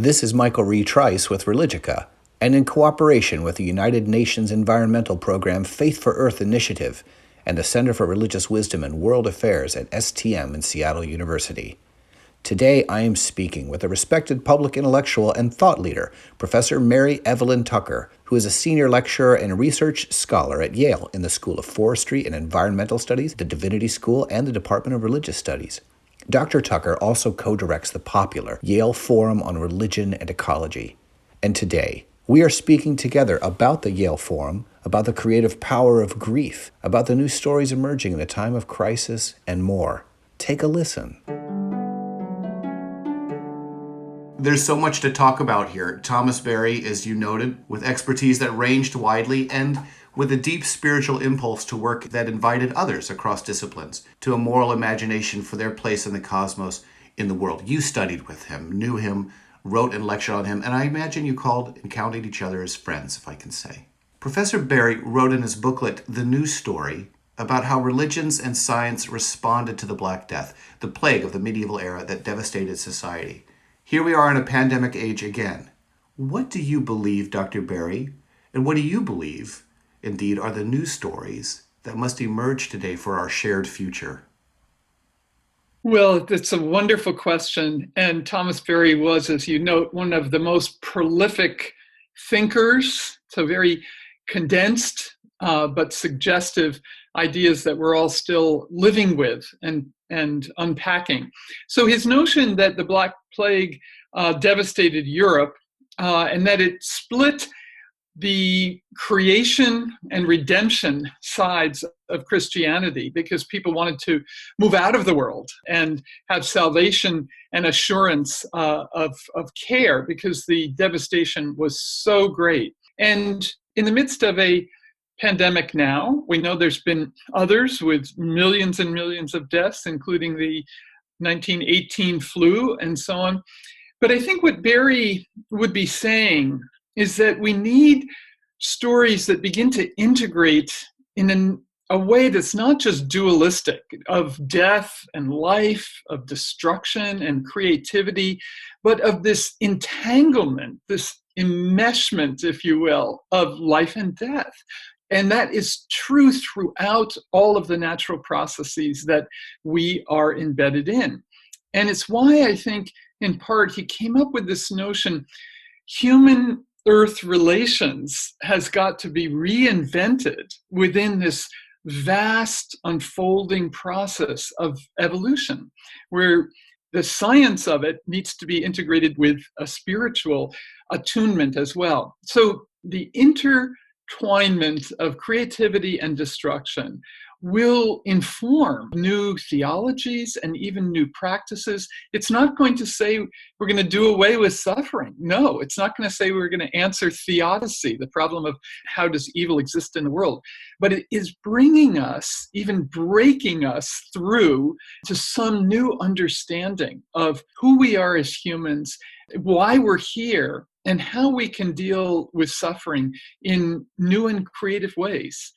This is Michael Reid Trice with Religica, and in cooperation with the United Nations Environmental Program Faith for Earth Initiative and the Center for Religious Wisdom and World Affairs at STM in Seattle University. Today I am speaking with a respected public intellectual and thought leader, Professor Mary Evelyn Tucker, who is a senior lecturer and research scholar at Yale in the School of Forestry and Environmental Studies, the Divinity School, and the Department of Religious Studies. Dr. Tucker also co-directs the popular Yale Forum on Religion and Ecology. And today, we are speaking together about the Yale Forum, about the creative power of grief, about the new stories emerging in a time of crisis, and more. Take a listen. There's so much to talk about here. Thomas Berry, as you noted, with expertise that ranged widely and with a deep spiritual impulse to work that invited others across disciplines to a moral imagination for their place in the cosmos, in the world. You studied with him, knew him, wrote and lectured on him, and I imagine you called and counted each other as friends, if I can say. Professor Berry wrote in his booklet, The New Story, about how religions and science responded to the Black Death, the plague of the medieval era that devastated society. Here we are in a pandemic age again. What do you believe, Dr. Berry, and what do you believe, indeed, are the new stories that must emerge today for our shared future? Well, it's a wonderful question. And Thomas Berry was, as you note, one of the most prolific thinkers, so very condensed but suggestive ideas that we're all still living with and unpacking. So his notion that the Black Plague devastated Europe and that it split the creation and redemption sides of Christianity because people wanted to move out of the world and have salvation and assurance of care because the devastation was so great. And in the midst of a pandemic now, we know there's been others with millions and millions of deaths, including the 1918 flu and so on. But I think what Berry would be saying is that we need stories that begin to integrate in a way that's not just dualistic of death and life, of destruction and creativity, but of this entanglement, this enmeshment, if you will, of life and death. And that is true throughout all of the natural processes that we are embedded in. And it's why I think, in part, he came up with this notion, human-Earth relations has got to be reinvented within this vast unfolding process of evolution, where the science of it needs to be integrated with a spiritual attunement as well. So the intertwinement of creativity and destruction will inform new theologies and even new practices. It's not going to say we're going to do away with suffering. No, it's not going to say we're going to answer theodicy, the problem of how does evil exist in the world. But it is bringing us, even breaking us through to some new understanding of who we are as humans, why we're here, and how we can deal with suffering in new and creative ways.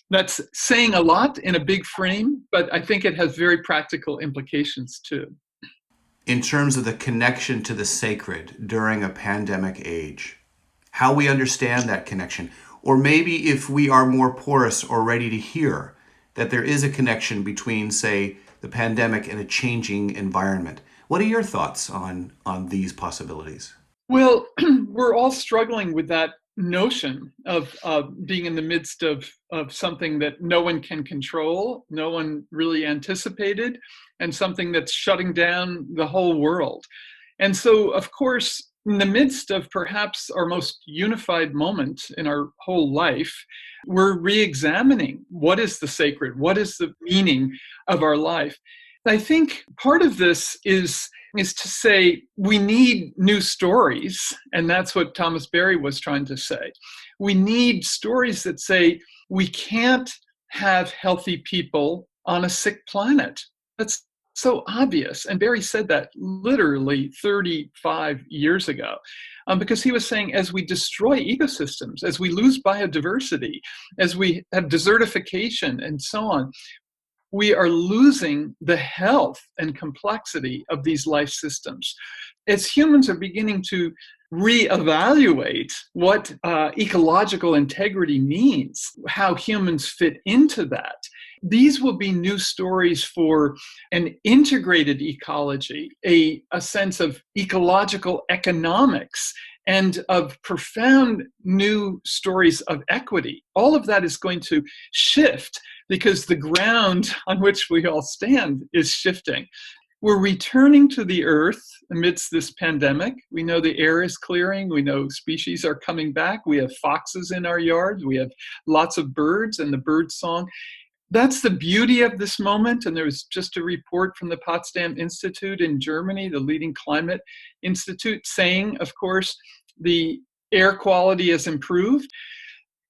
That's saying a lot in a big frame, but I think it has very practical implications too. In terms of the connection to the sacred during a pandemic age, how we understand that connection, or maybe if we are more porous or ready to hear that there is a connection between, say, the pandemic and a changing environment. What are your thoughts on these possibilities? Well, we're all struggling with that notion of being in the midst of something that no one can control, no one really anticipated, and something that's shutting down the whole world. And so, of course, in the midst of perhaps our most unified moment in our whole life, we're re-examining what is the sacred, what is the meaning of our life. I think part of this is to say we need new stories, and that's what Thomas Berry was trying to say. We need stories that say we can't have healthy people on a sick planet. That's so obvious. And Berry said that literally 35 years ago, because he was saying as we destroy ecosystems, as we lose biodiversity, as we have desertification and so on, we are losing the health and complexity of these life systems. As humans are beginning to reevaluate what ecological integrity means, how humans fit into that, these will be new stories for an integrated ecology, a sense of ecological economics, and of profound new stories of equity. All of that is going to shift because the ground on which we all stand is shifting. We're returning to the earth amidst this pandemic. We know the air is clearing. We know species are coming back. We have foxes in our yards. We have lots of birds and the bird song. That's the beauty of this moment. And there was just a report from the Potsdam Institute in Germany, the leading climate institute, saying, of course, the air quality has improved.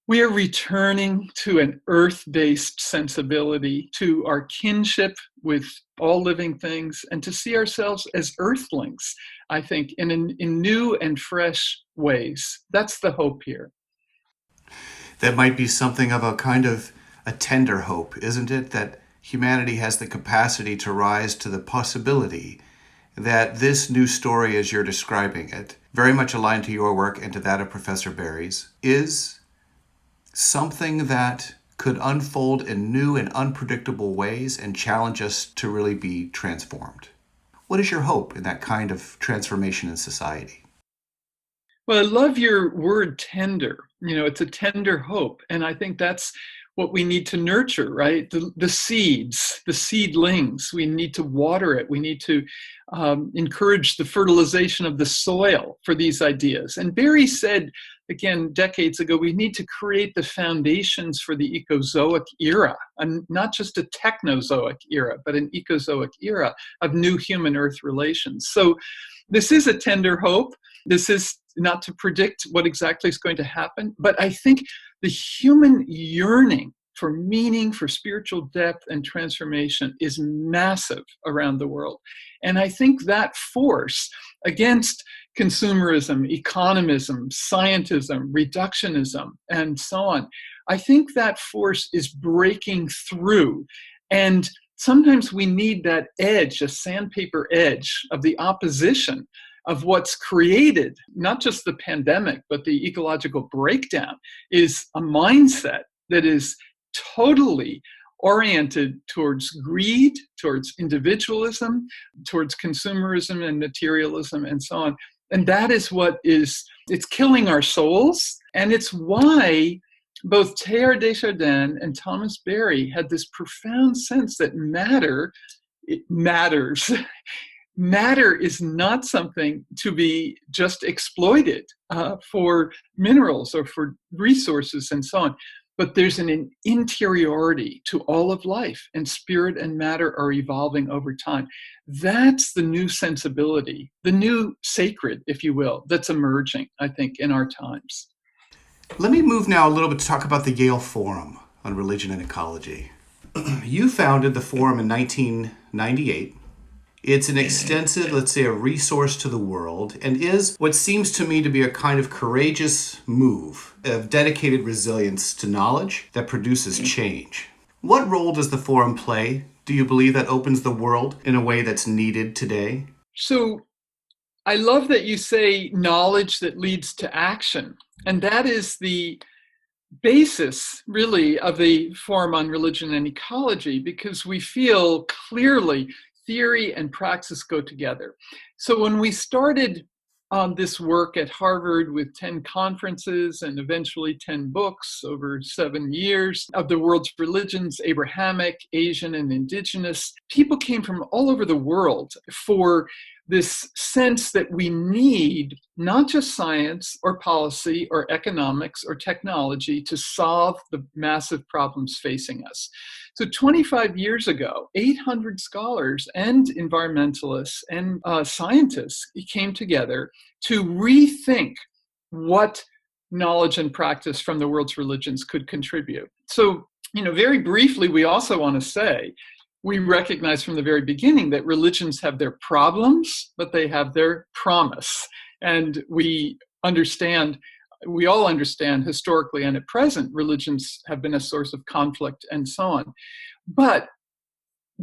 We are returning to an earth-based sensibility, to our kinship with all living things, and to see ourselves as earthlings, I think, in new and fresh ways. That's the hope here. That might be something of a kind of a tender hope, isn't it? That humanity has the capacity to rise to the possibility that this new story, as you're describing it, very much aligned to your work and to that of Professor Berry's, is something that could unfold in new and unpredictable ways and challenge us to really be transformed. What is your hope in that kind of transformation in society? Well, I love your word tender. It's a tender hope. And I think that's what we need to nurture, right? The seeds, the seedlings. We need to water it. We need to encourage the fertilization of the soil for these ideas. And Berry said, again, decades ago, we need to create the foundations for the ecozoic era, and not just a technozoic era, but an ecozoic era of new human-earth relations. So this is a tender hope. This is not to predict what exactly is going to happen, but I think the human yearning for meaning, for spiritual depth and transformation is massive around the world. And I think that force against consumerism, economism, scientism, reductionism, and so on, I think that force is breaking through. And sometimes we need that edge, a sandpaper edge of the opposition of what's created, not just the pandemic, but the ecological breakdown, is a mindset that is totally oriented towards greed, towards individualism, towards consumerism and materialism, and so on. And that is it's killing our souls. And it's why both Teilhard de Chardin and Thomas Berry had this profound sense that it matters. Matter is not something to be just exploited for minerals or for resources and so on, but there's an interiority to all of life, and spirit and matter are evolving over time. That's the new sensibility, the new sacred, if you will, that's emerging, I think, in our times. Let me move now a little bit to talk about the Yale Forum on Religion and Ecology. You founded the Forum in 1998. It's an extensive, let's say, a resource to the world, and is what seems to me to be a kind of courageous move of dedicated resilience to knowledge that produces change. What role does the Forum play? Do you believe that opens the world in a way that's needed today? So I love that you say knowledge that leads to action. And that is the basis, really, of the Forum on Religion and Ecology, because we feel clearly theory and praxis go together. So when we started this work at Harvard with 10 conferences and eventually 10 books over 7 years of the world's religions, Abrahamic, Asian, and indigenous, people came from all over the world for this sense that we need not just science or policy or economics or technology to solve the massive problems facing us. So 25 years ago, 800 scholars and environmentalists and scientists came together to rethink what knowledge and practice from the world's religions could contribute. So, very briefly, we also want to say, we recognize from the very beginning that religions have their problems, but they have their promise. And we all understand historically and at present, religions have been a source of conflict and so on. But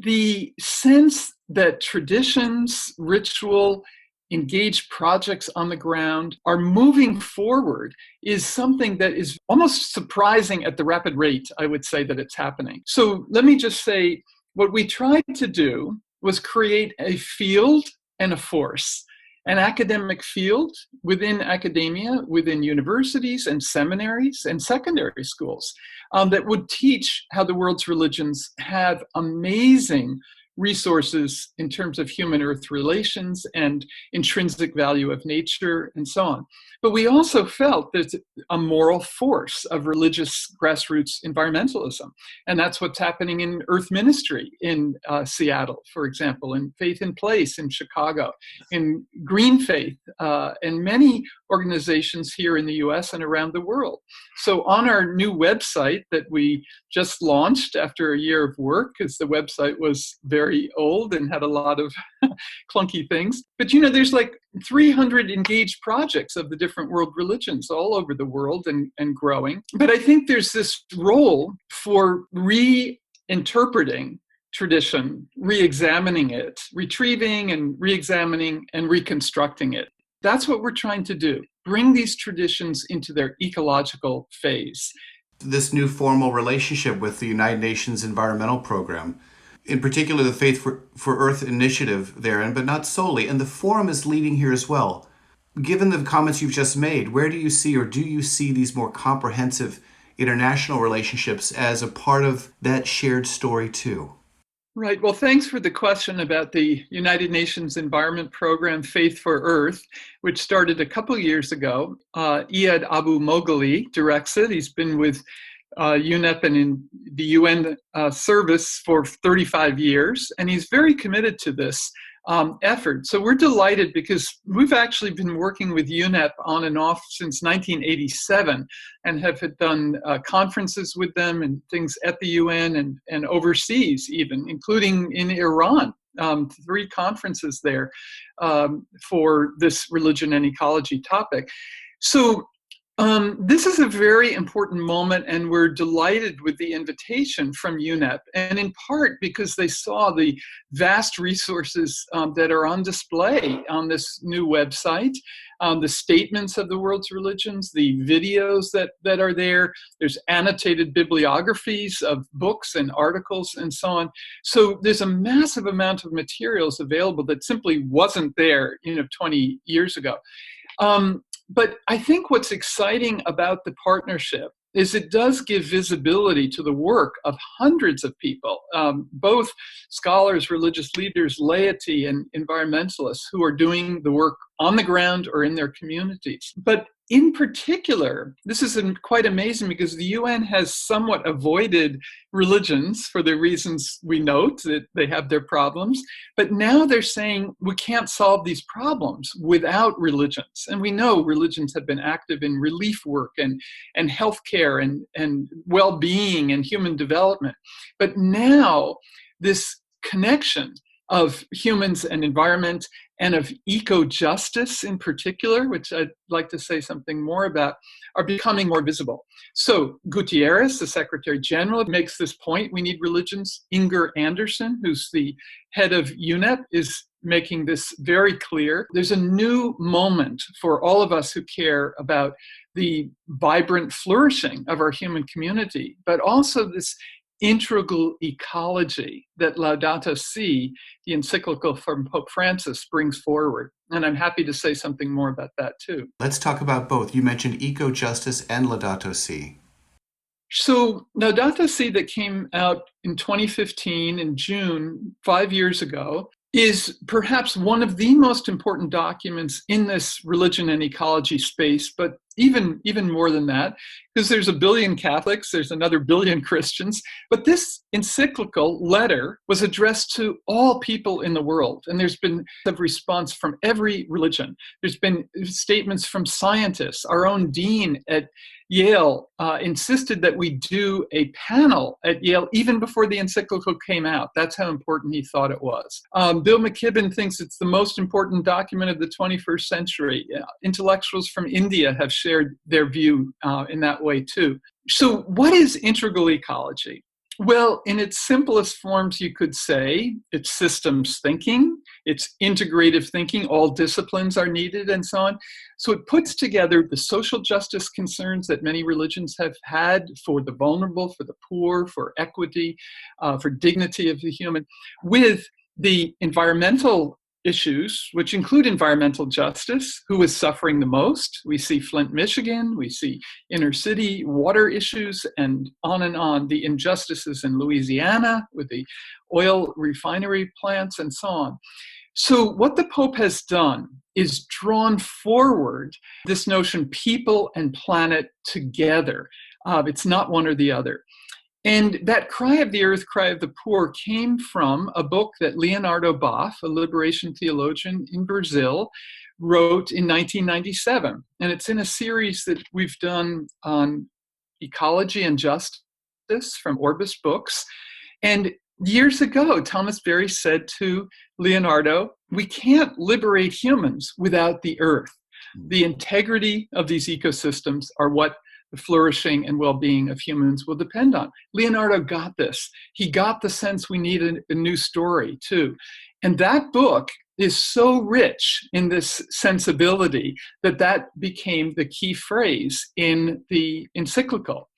the sense that traditions, ritual, engaged projects on the ground are moving forward is something that is almost surprising at the rapid rate, I would say, that it's happening. So let me just say, what we tried to do was create a field and a force, an academic field within academia, within universities and seminaries and secondary schools that would teach how the world's religions have amazing resources in terms of human-earth relations and intrinsic value of nature and so on. But we also felt there's a moral force of religious grassroots environmentalism. And that's what's happening in Earth Ministry in Seattle, for example, in Faith in Place in Chicago, in Green Faith, and many organizations here in the US and around the world. So on our new website that we just launched after a year of work, because the website was very old and had a lot of clunky things. But there's like 300 engaged projects of the different world religions all over the world and growing. But I think there's this role for reinterpreting tradition, re-examining it, retrieving and re-examining and reconstructing it. That's what we're trying to do, bring these traditions into their ecological phase. This new formal relationship with the United Nations Environmental Program, in particular the Faith for Earth initiative therein, but not solely, and the Forum is leading here as well. Given the comments you've just made, where do you see these more comprehensive international relationships as a part of that shared story too? Right. Well, thanks for the question about the United Nations Environment Program, Faith for Earth, which started a couple years ago. Iyad Abu Moghali directs it. He's been with UNEP and in the UN service for 35 years, and he's very committed to this effort. So we're delighted because we've actually been working with UNEP on and off since 1987 and have done conferences with them and things at the UN and overseas even, including in Iran, 3 conferences there for this religion and ecology topic. So this is a very important moment, and we're delighted with the invitation from UNEP, and in part because they saw the vast resources that are on display on this new website, the statements of the world's religions, the videos that are there. There's annotated bibliographies of books and articles and so on. So there's a massive amount of materials available that simply wasn't there 20 years ago. But I think what's exciting about the partnership is it does give visibility to the work of hundreds of people, both scholars, religious leaders, laity, and environmentalists who are doing the work on the ground or in their communities. But in particular, this is quite amazing because the UN has somewhat avoided religions for the reasons we note, that they have their problems. But now they're saying we can't solve these problems without religions. And we know religions have been active in relief work and healthcare and well-being and human development. But now this connection of humans and environment and of eco-justice in particular, which I'd like to say something more about, are becoming more visible. So Gutierrez, the Secretary General, makes this point. We need religions. Inger Anderson, who's the head of UNEP, is making this very clear. There's a new moment for all of us who care about the vibrant flourishing of our human community, but also this integral ecology that Laudato Si, the encyclical from Pope Francis, brings forward. And I'm happy to say something more about that too. Let's talk about both. You mentioned eco-justice and Laudato Si. So Laudato Si, that came out in 2015 in June, 5 years ago, is perhaps one of the most important documents in this religion and ecology space, but even more than that, because there's 1 billion Catholics, there's another 1 billion Christians, but this encyclical letter was addressed to all people in the world, and there's been a response from every religion. There's been statements from scientists. Our own dean at Yale insisted that we do a panel at Yale even before the encyclical came out. That's how important he thought it was. Bill McKibben thinks it's the most important document of the 21st century. Intellectuals from India have shared their view in that way too. So what is integral ecology? Well, in its simplest forms, you could say it's systems thinking, it's integrative thinking, all disciplines are needed, and so on. So it puts together the social justice concerns that many religions have had for the vulnerable, for the poor, for equity, for dignity of the human, with the environmental issues, which include environmental justice, who is suffering the most. We see Flint, Michigan, we see inner city water issues, and on, the injustices in Louisiana with the oil refinery plants and so on. So what the Pope has done is drawn forward this notion, people and planet together. It's not one or the other. And that cry of the earth, cry of the poor came from a book that Leonardo Boff, a liberation theologian in Brazil, wrote in 1997. And it's in a series that we've done on ecology and justice from Orbis Books. And years ago, Thomas Berry said to Leonardo, we can't liberate humans without the earth. The integrity of these ecosystems are what the flourishing and well-being of humans will depend on. Leonardo got this. He got the sense we need a new story too. And that book is so rich in this sensibility that became the key phrase in the encyclical.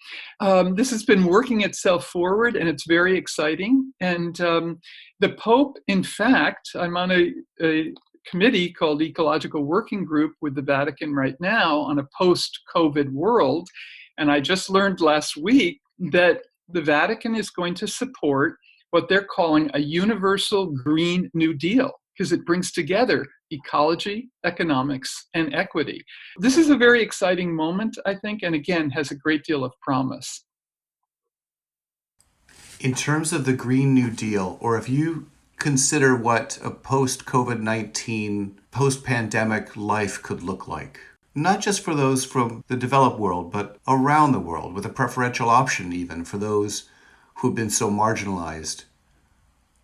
This has been working itself forward, and it's very exciting. And the Pope, in fact, I'm on a committee called Ecological Working Group with the Vatican right now on a post-COVID world. And I just learned last week that the Vatican is going to support what they're calling a universal Green New Deal, because it brings together ecology, economics, and equity. This is a very exciting moment, I think, and again, has a great deal of promise. In terms of the Green New Deal, or if you consider what a post-COVID-19, post-pandemic life could look like, not just for those from the developed world, but around the world, with a preferential option even for those who've been so marginalized.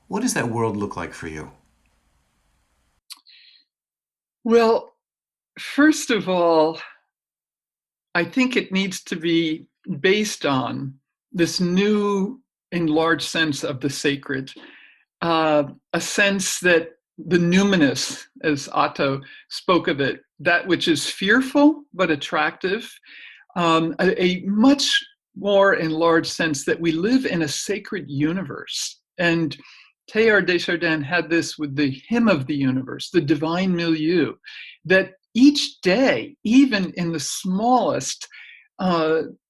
What does that world look like for you? Well, first of all, I think it needs to be based on this new enlarged sense of the sacred, a sense that the numinous, as Otto spoke of it, that which is fearful but attractive, a much more enlarged sense that we live in a sacred universe. And Teilhard de Chardin had this with the hymn of the universe, the divine milieu, that each day, even in the smallest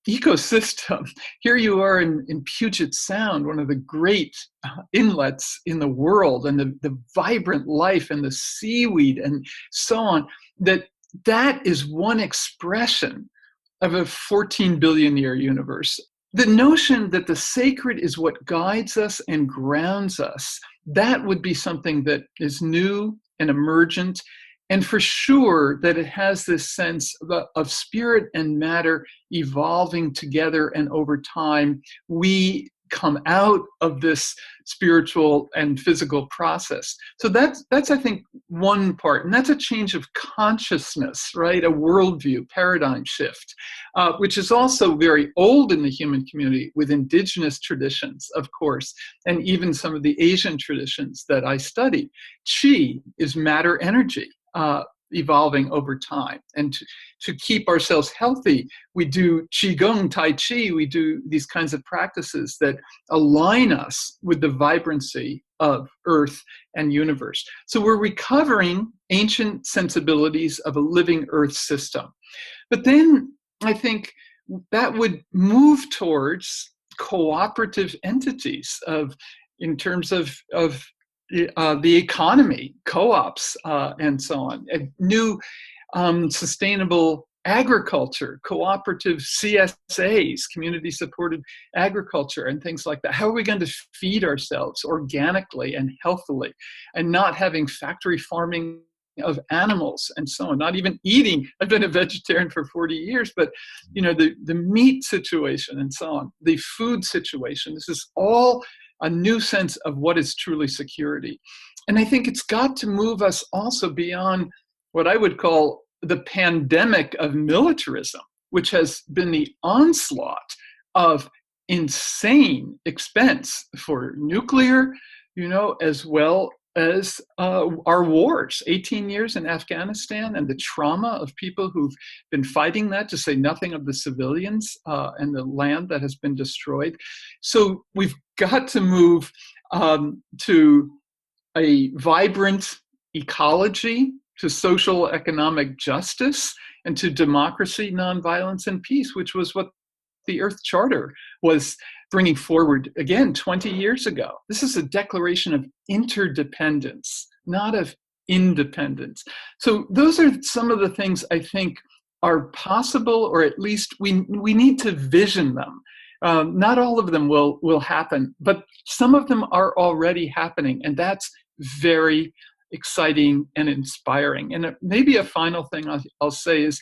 ecosystem, here you are in Puget Sound, one of the great inlets in the world, and the vibrant life and the seaweed and so on, that is one expression of a 14 billion year universe. The notion that the sacred is what guides us and grounds us, that would be something that is new and emergent, and for sure that it has this sense of spirit and matter evolving together, and over time we come out of this spiritual and physical process. So that's I think one part, and that's a change of consciousness, right? A worldview, paradigm shift, which is also very old in the human community with indigenous traditions, of course, and even some of the Asian traditions that I study. Qi is matter energy. Evolving over time. And to keep ourselves healthy, we do Qigong, Tai Chi, we do these kinds of practices that align us with the vibrancy of Earth and universe. So we're recovering ancient sensibilities of a living Earth system. But then I think that would move towards cooperative entities in terms of the economy, co-ops, and so on, and new sustainable agriculture, cooperative CSAs, community-supported agriculture, and things like that. How are we going to feed ourselves organically and healthily, and not having factory farming of animals and so on, not even eating? I've been a vegetarian for 40 years, but the meat situation and so on, the food situation, this is all a new sense of what is truly security. And I think it's got to move us also beyond what I would call the pandemic of militarism, which has been the onslaught of insane expense for nuclear, as well as our wars, 18 years in Afghanistan, and the trauma of people who've been fighting that, to say nothing of the civilians and the land that has been destroyed. So we've got to move to a vibrant ecology, to social economic justice, and to democracy, nonviolence, and peace, which was what the Earth Charter was bringing forward, again, 20 years ago. This is a declaration of interdependence, not of independence. So those are some of the things I think are possible, or at least we need to vision them. Not all of them will happen, but some of them are already happening, and that's very exciting and inspiring. And maybe a final thing I'll say is,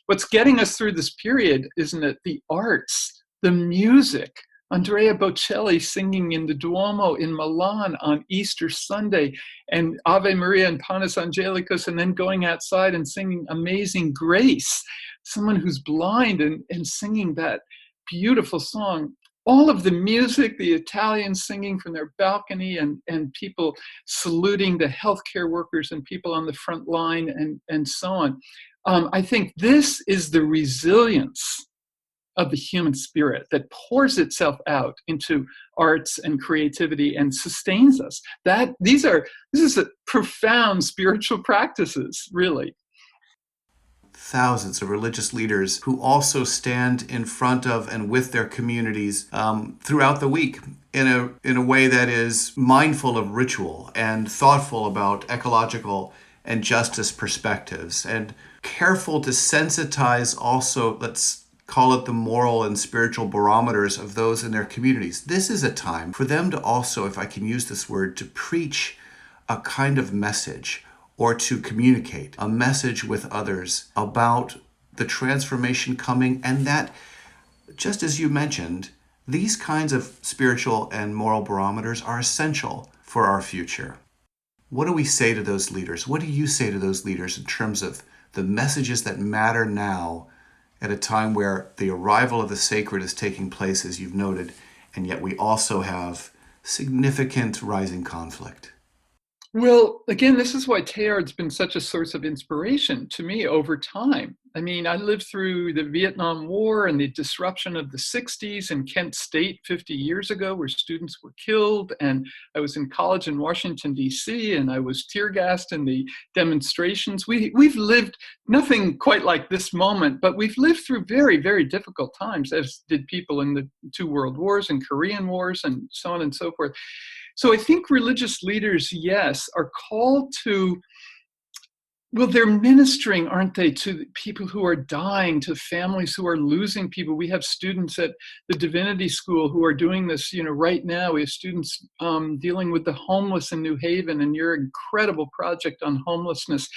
what's getting us through this period, isn't it? The arts, the music. Andrea Bocelli singing in the Duomo in Milan on Easter Sunday, and Ave Maria and Panis Angelicus, and then going outside and singing Amazing Grace. Someone who's blind and singing that beautiful song. All of the music, the Italians singing from their balcony, and people saluting the healthcare workers and people on the front line, and so on. I think this is the resilience of the human spirit that pours itself out into arts and creativity and sustains us. This is a profound spiritual practices, really. Thousands of religious leaders who also stand in front of and with their communities throughout the week in a way that is mindful of ritual and thoughtful about ecological and justice perspectives, and careful to sensitize also, let's call it, the moral and spiritual barometers of those in their communities. This is a time for them to also, if I can use this word, to preach a kind of message, or to communicate a message with others about the transformation coming, and that, just as you mentioned, these kinds of spiritual and moral barometers are essential for our future. What do we say to those leaders? What do you say to those leaders in terms of the messages that matter now, at a time where the arrival of the sacred is taking place, as you've noted, and yet we also have significant rising conflict? Well, again, this is why Teilhard's been such a source of inspiration to me over time. I mean, I lived through the Vietnam War and the disruption of the 60s in Kent State 50 years ago, where students were killed. And I was in college in Washington, D.C., and I was tear gassed in the demonstrations. We've lived nothing quite like this moment, but we've lived through very, very difficult times, as did people in the two world wars and Korean wars and so on and so forth. So I think religious leaders, yes, are called to, well, they're ministering, aren't they, to people who are dying, to families who are losing people. We have students at the Divinity School who are doing this, right now. We have students dealing with the homeless in New Haven, and your incredible project on homelessness.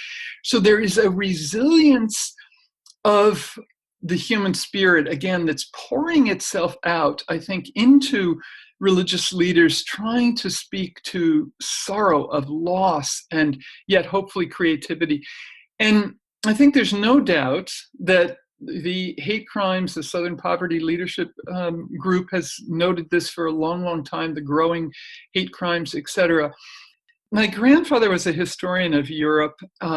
So there is a resilience of the human spirit, again, that's pouring itself out, I think, into religious leaders trying to speak to sorrow of loss, and yet hopefully creativity. And I think there's no doubt that the hate crimes, the Southern Poverty Leadership Group has noted this for a long, long time, the growing hate crimes, etc. My grandfather was a historian of Europe.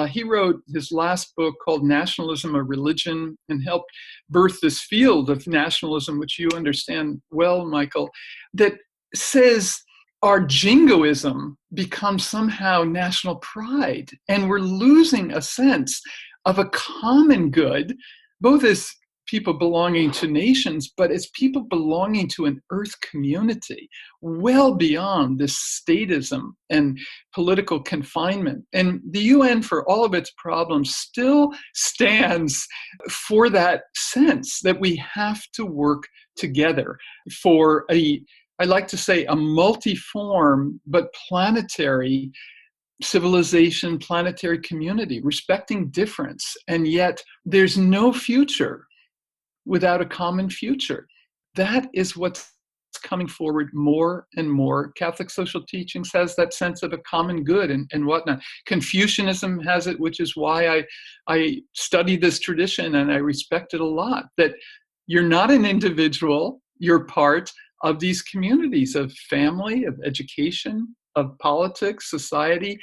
He wrote his last book called Nationalism, a Religion, and helped birth this field of nationalism, which you understand well, Michael, that says our jingoism becomes somehow national pride, and we're losing a sense of a common good, both as people belonging to nations, but as people belonging to an earth community, well beyond this statism and political confinement. And the UN, for all of its problems, still stands for that sense that we have to work together for I like to say, a multiform but planetary civilization, planetary community, respecting difference. And yet there's no future without a common future. That is what's coming forward more and more. Catholic social teachings has that sense of a common good and whatnot. Confucianism has it, which is why I study this tradition and I respect it a lot, that you're not an individual, you're part of these communities of family, of education, of politics, society,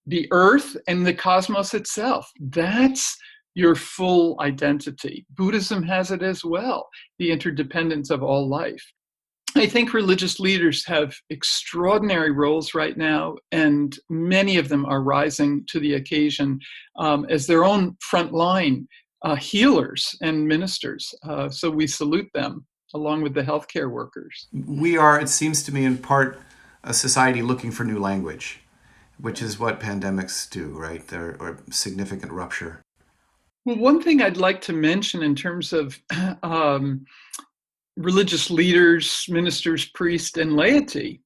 the earth, and the cosmos itself. That's your full identity. Buddhism has it as well, the interdependence of all life. I think religious leaders have extraordinary roles right now, and many of them are rising to the occasion as their own frontline healers and ministers. So we salute them along with the healthcare workers. We are, it seems to me, in part a society looking for new language, which is what pandemics do, right? They're a significant rupture. Well, one thing I'd like to mention in terms of religious leaders, ministers, priests, and laity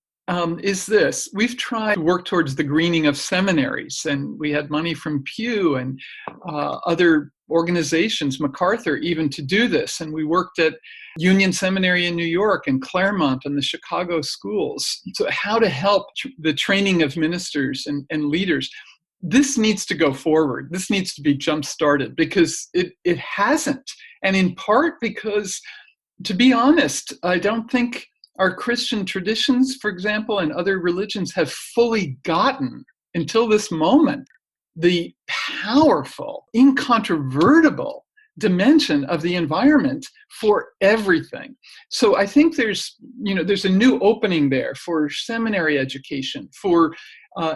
is this. We've tried to work towards the greening of seminaries, and we had money from Pew and other organizations, MacArthur even, to do this. And we worked at Union Seminary in New York and Claremont and the Chicago schools. So how to help the training of ministers and leaders. This needs to go forward. This needs to be jump-started because it hasn't. And in part because, to be honest, I don't think our Christian traditions, for example, and other religions have fully gotten, until this moment, the powerful, incontrovertible dimension of the environment for everything. So I think there's a new opening there for seminary education, for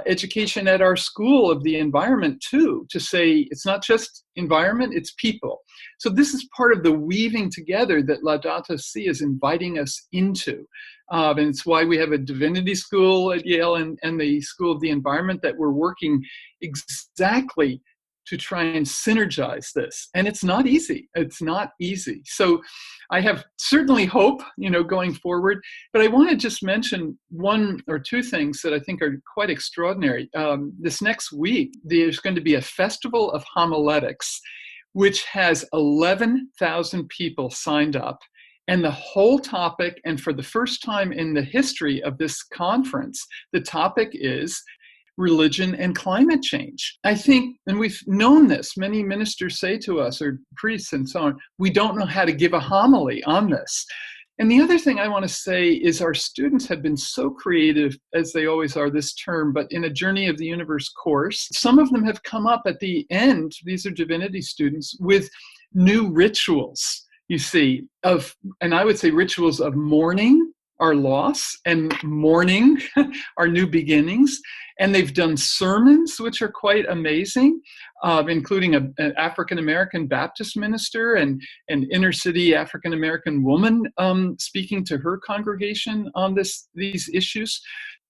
education at our school of the environment too, to say it's not just environment, it's people. So this is part of the weaving together that Laudato Si is inviting us into. And it's why we have a Divinity School at Yale and the School of the Environment that we're working exactly to try and synergize this. And it's not easy. It's not easy. So I have certainly hope, going forward. But I want to just mention one or two things that I think are quite extraordinary. This next week, there's going to be a festival of homiletics, which has 11,000 people signed up. And the whole topic, and for the first time in the history of this conference, the topic is religion and climate change. I think, and we've known this, many ministers say to us, or priests and so on, we don't know how to give a homily on this. And the other thing I want to say is our students have been so creative, as they always are this term, but in a Journey of the Universe course, some of them have come up at the end, these are divinity students, with new rituals, you see, and I would say rituals of mourning our loss and mourning our new beginnings. And they've done sermons, which are quite amazing, including an African-American Baptist minister and an inner-city African-American woman speaking to her congregation on these issues.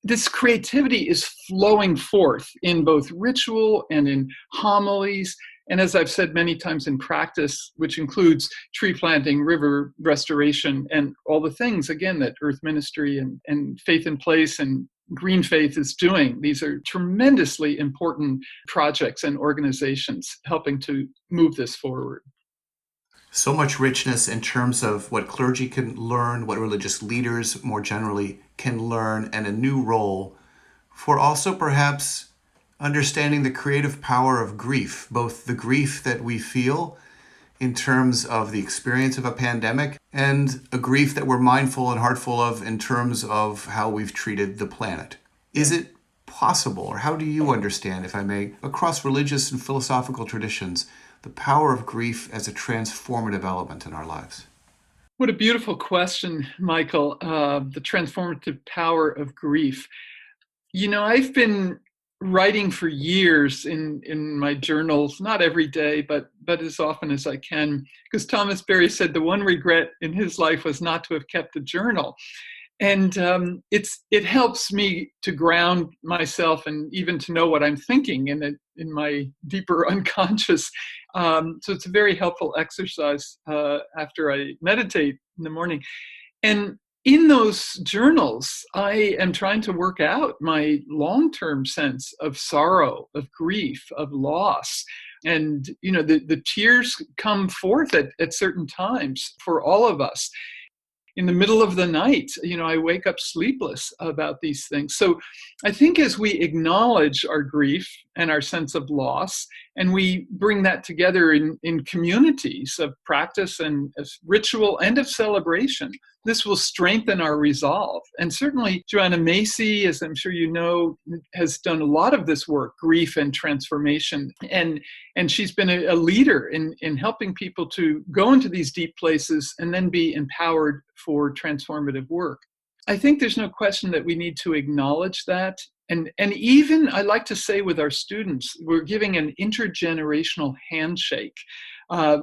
This creativity is flowing forth in both ritual and in homilies. And as I've said many times, in practice, which includes tree planting, river restoration, and all the things, again, that Earth Ministry and Faith in Place and Green Faith is doing. These are tremendously important projects and organizations helping to move this forward. So much richness in terms of what clergy can learn, what religious leaders more generally can learn, and a new role for also perhaps understanding the creative power of grief, both the grief that we feel in terms of the experience of a pandemic and a grief that we're mindful and heartful of in terms of how we've treated the planet. Is it possible, or how do you understand, if I may, across religious and philosophical traditions, the power of grief as a transformative element in our lives? What a beautiful question, Michael, the transformative power of grief. I've been writing for years in my journals, not every day, but as often as I can, because Thomas Berry said the one regret in his life was not to have kept a journal. And it helps me to ground myself and even to know what I'm thinking in my deeper unconscious. So it's a very helpful exercise after I meditate in the morning. And in those journals, I am trying to work out my long-term sense of sorrow, of grief, of loss. And, the tears come forth at certain times for all of us. In the middle of the night, I wake up sleepless about these things. So I think as we acknowledge our grief and our sense of loss. And we bring that together in communities of practice and of ritual and of celebration. This will strengthen our resolve. And certainly Joanna Macy, as I'm sure you know, has done a lot of this work, grief and transformation. And she's been a leader in helping people to go into these deep places and then be empowered for transformative work. I think there's no question that we need to acknowledge that. And even, I like to say with our students, we're giving an intergenerational handshake.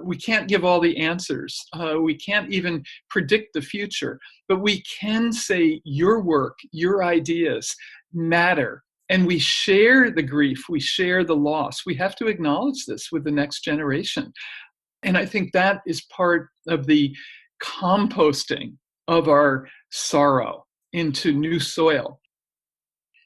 We can't give all the answers. We can't even predict the future, but we can say your work, your ideas matter. And we share the grief, we share the loss. We have to acknowledge this with the next generation. And I think that is part of the composting of our sorrow into new soil.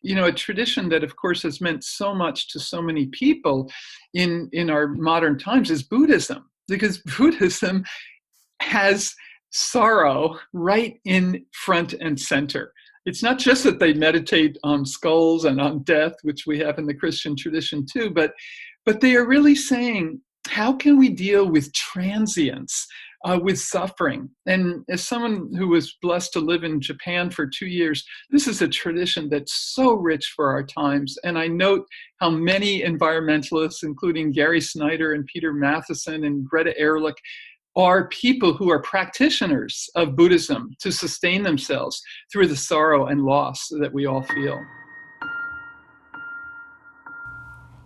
You know, a tradition that, of course, has meant so much to so many people in our modern times is Buddhism, because Buddhism has sorrow right in front and center. It's not just that they meditate on skulls and on death, which we have in the Christian tradition too, but they are really saying, how can we deal with transience, with suffering? And as someone who was blessed to live in Japan for 2 years, this is a tradition that's so rich for our times. And I note how many environmentalists, including Gary Snyder and Peter Matheson and Greta Ehrlich, are people who are practitioners of Buddhism to sustain themselves through the sorrow and loss that we all feel.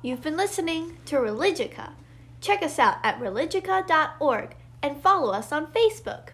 You've been listening to Religica. Check us out at religica.org and follow us on Facebook.